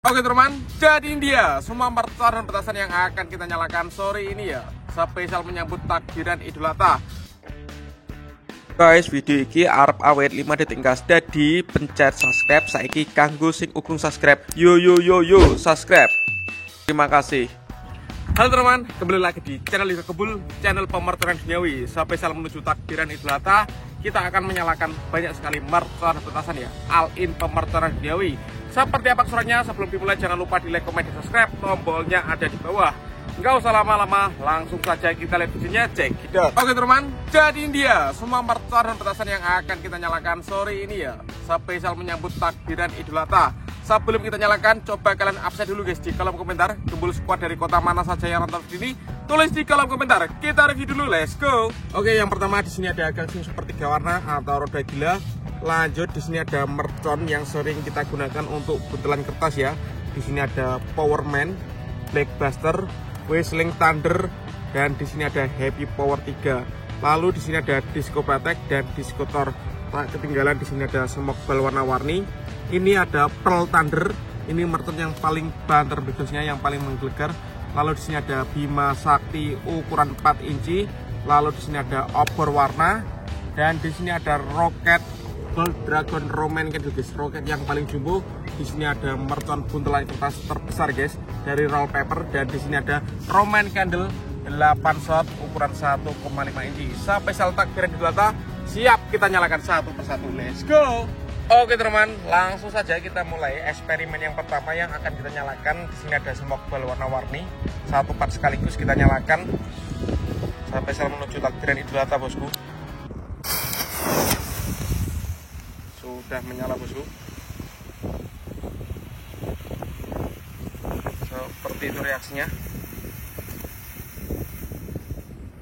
Oke teman, jadi ini dia semua mercon dan petasan yang akan kita nyalakan sore ini ya, spesial menyambut takbiran Idul Adha. Guys, video ini arep awet 5 detik gas. Jadi pencet subscribe saiki kanggo sing ukung subscribe. Yo subscribe. Terima kasih. Halo teman, kembali lagi di channel Liga Kebul, channel pemercon duniawi. Spesial menuju takbiran Idul Adha, kita akan menyalakan banyak sekali mercon dan petasan ya, all in pemercon duniawi. Seperti apa keseruannya? Sebelum dimulai jangan lupa di like, komen, dan subscribe. Tombolnya ada di bawah. Nggak usah lama-lama, langsung saja kita lihat videonya, cek kita. Oke teman, jadi ini dia semua mercon dan petasan yang akan kita nyalakan sore ini ya, spesial menyambut takbiran Idul Adha. Sebelum kita nyalakan, coba kalian absen dulu guys di kolom komentar, Gembul squad dari kota mana saja yang nonton video ini, tulis di kolom komentar. Kita review dulu, let's go. Oke, yang pertama di sini ada gangsing super 3 warna atau roda gila. Lanjut di sini ada mercon yang sering kita gunakan untuk buntelan kertas ya. Di sini ada Powerman, Blackbuster, Whistling Thunder, dan di sini ada Happy Power 3. Lalu di sini ada Disco Patek dan Disco Thor. Tak ketinggalan di sini ada Smoke Ball warna-warni. Ini ada Pearl Thunder. Ini mercon yang paling banter bedosnya, yang paling menggelegar. Lalu di sini ada Bima Sakti ukuran 4 inci. Lalu di sini ada Obor warna, dan di sini ada Rocket Gold Dragon Roman Candle guys, roket yang paling jumbo. Di sini ada mercon buntelan kertas terbesar guys dari Roll Paper, dan di sini ada Roman Candle 8 shot ukuran 1,5 inci. Spesial takbiran Idul Adha, siap kita nyalakan satu persatu. Let's go. Oke teman, langsung saja kita mulai eksperimen yang pertama yang akan kita nyalakan. Di sini ada smoke ball warna-warni, satu part sekaligus kita nyalakan. Spesial menuju takbiran Idul Adha bosku. Sudah menyala bosku. Seperti itu reaksinya.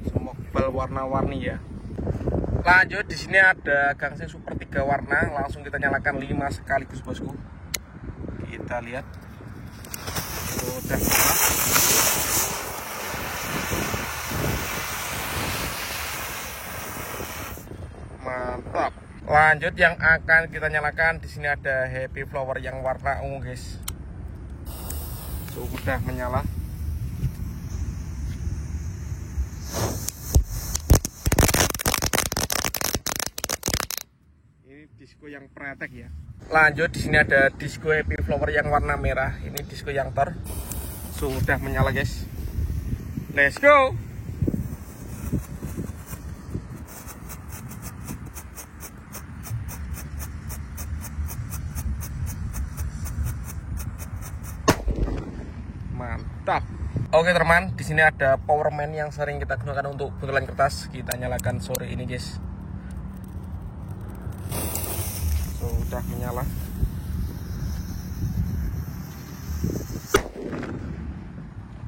Smoke ball warna-warni ya. Lanjut di sini ada gangsing super 3 warna, langsung kita nyalakan 5 sekaligus bosku. Kita lihat. Sudah menyala. Mantap. Lanjut yang akan kita nyalakan di sini ada Happy Flower yang warna ungu guys. Sudah menyala. Ini disco yang pretek ya. Lanjut di sini ada disco Happy Flower yang warna merah. Ini disco yang Thor. Sudah menyala guys. Let's go. Mantap. Oke teman, di sini ada Powerman yang sering kita gunakan untuk buntelan kertas. Kita nyalakan sore ini guys. Sudah menyala.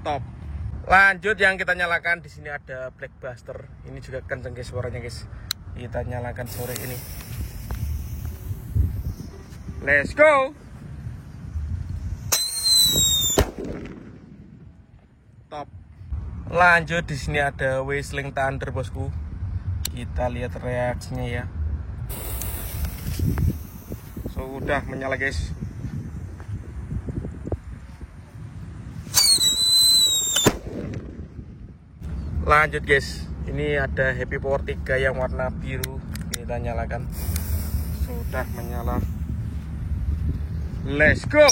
Top. Lanjut yang kita nyalakan di sini ada Blackbuster. Ini juga kenceng guys suaranya guys. Kita nyalakan sore ini. Let's go. Top. Lanjut di sini ada Whistling Thunder bosku. Kita lihat reaksinya ya. Sudah menyala guys. Lanjut guys, ini ada Happy Power 3 yang warna biru. Kita nyalakan. Sudah menyala. Let's go.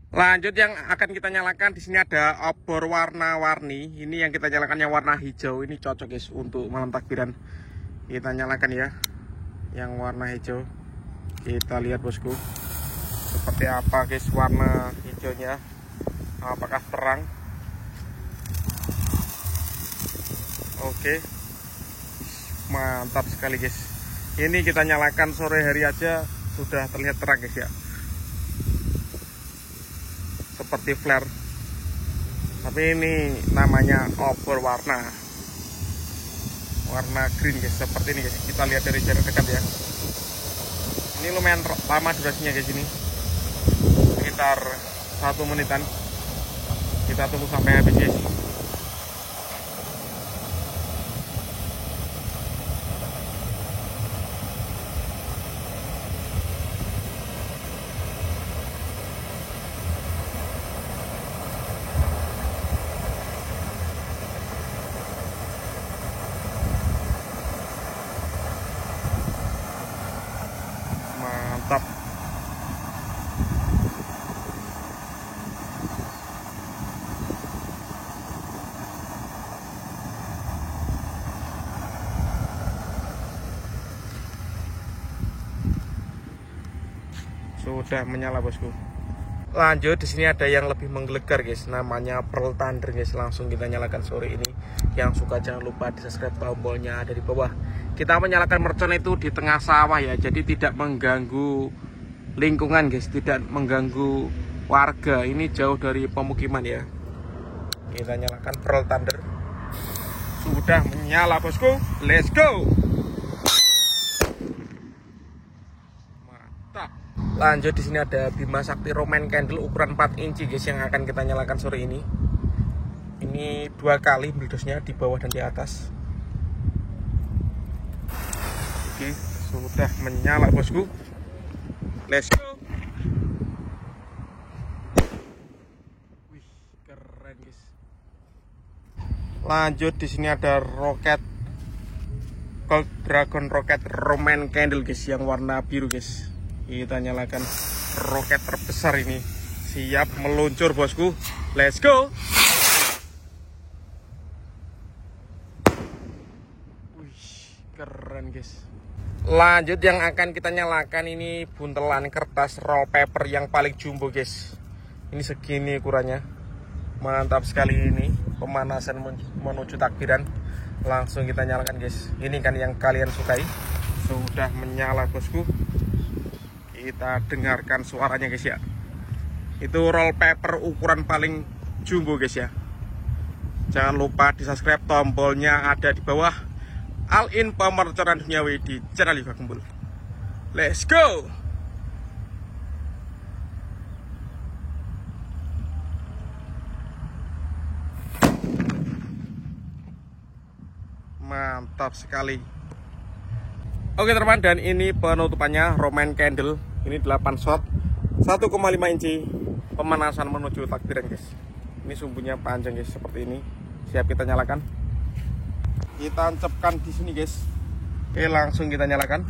Lanjut yang akan kita nyalakan di sini ada obor warna-warni. Ini yang kita nyalakan yang warna hijau. Ini cocok guys untuk malam takbiran. Kita nyalakan ya, yang warna hijau. Kita lihat bosku, seperti apa guys warna hijaunya. Apakah terang? Oke, mantap sekali guys. Ini kita nyalakan sore hari aja sudah terlihat terang guys ya, seperti flare. Tapi ini namanya obor warna green guys, seperti ini guys. Kita lihat dari jarak dekat ya. Ini lumayan lama durasinya guys, ini sekitar 1 menitan. Kita tunggu sampai habis guys. Sudah menyala bosku. Lanjut, di sini ada yang lebih menggelegar guys, namanya Pearl Thunder guys. Langsung kita nyalakan sore ini. Yang suka jangan lupa di subscribe, tombolnya ada di bawah. Kita menyalakan mercon itu di tengah sawah ya, jadi tidak mengganggu lingkungan guys, tidak mengganggu warga. Ini jauh dari pemukiman ya. Kita nyalakan Pearl Thunder. Sudah menyala bosku, let's go. Mantap. Lanjut, di sini ada Bima Sakti Roman Candle ukuran 4 inci guys yang akan kita nyalakan sore ini. Ini 2 kali meledosnya di bawah dan di atas. Oke, sudah menyala bosku. Let's go. Wih, keren guys. Lanjut, di sini ada roket Gold Dragon Rocket Roman Candle guys yang warna biru guys. Kita nyalakan roket terbesar ini. Siap meluncur bosku. Let's go. Wih, keren guys. Lanjut, yang akan kita nyalakan ini buntelan kertas roll paper yang paling jumbo guys. Ini segini ukurannya. Mantap sekali ini. Pemanasan menuju takbiran. Langsung kita nyalakan guys. Ini kan yang kalian sukai. Sudah menyala bosku. Kita dengarkan suaranya guys ya. Itu roll paper ukuran paling jumbo guys ya. Jangan lupa di subscribe, tombolnya ada di bawah. All in pemercoran duniawi di channel Liva Kumpul. Let's go. Mantap sekali. Oke teman, dan ini penutupannya Roman Candle. Ini 8 shot 1,5 inci pemanasan menuju takbiran guys. Ini sumbunya panjang guys seperti ini. Siap kita nyalakan. Kita tancapkan di sini guys. Oke, langsung kita nyalakan.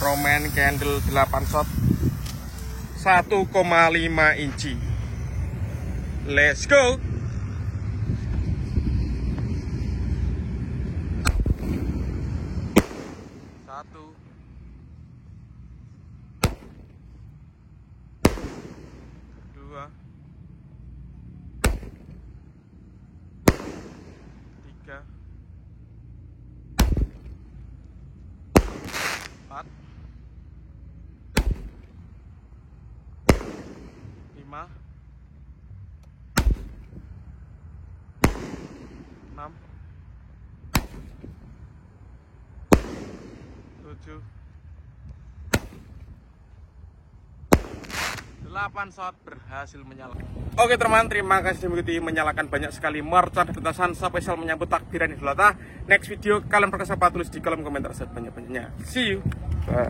Roman Candle 8 shot 1,5 inci. Let's go. Satu, dua, tiga, empat, lima, enam, 7, 8 shot berhasil menyala. Oke teman, terima kasih sudah mengikuti. Menyalakan banyak sekali mercon dan petasan spesial menyambut takbiran Idul Adha. Next video kalian berkesan tulis di kolom komentar sebanyak-banyaknya. See you. Bye.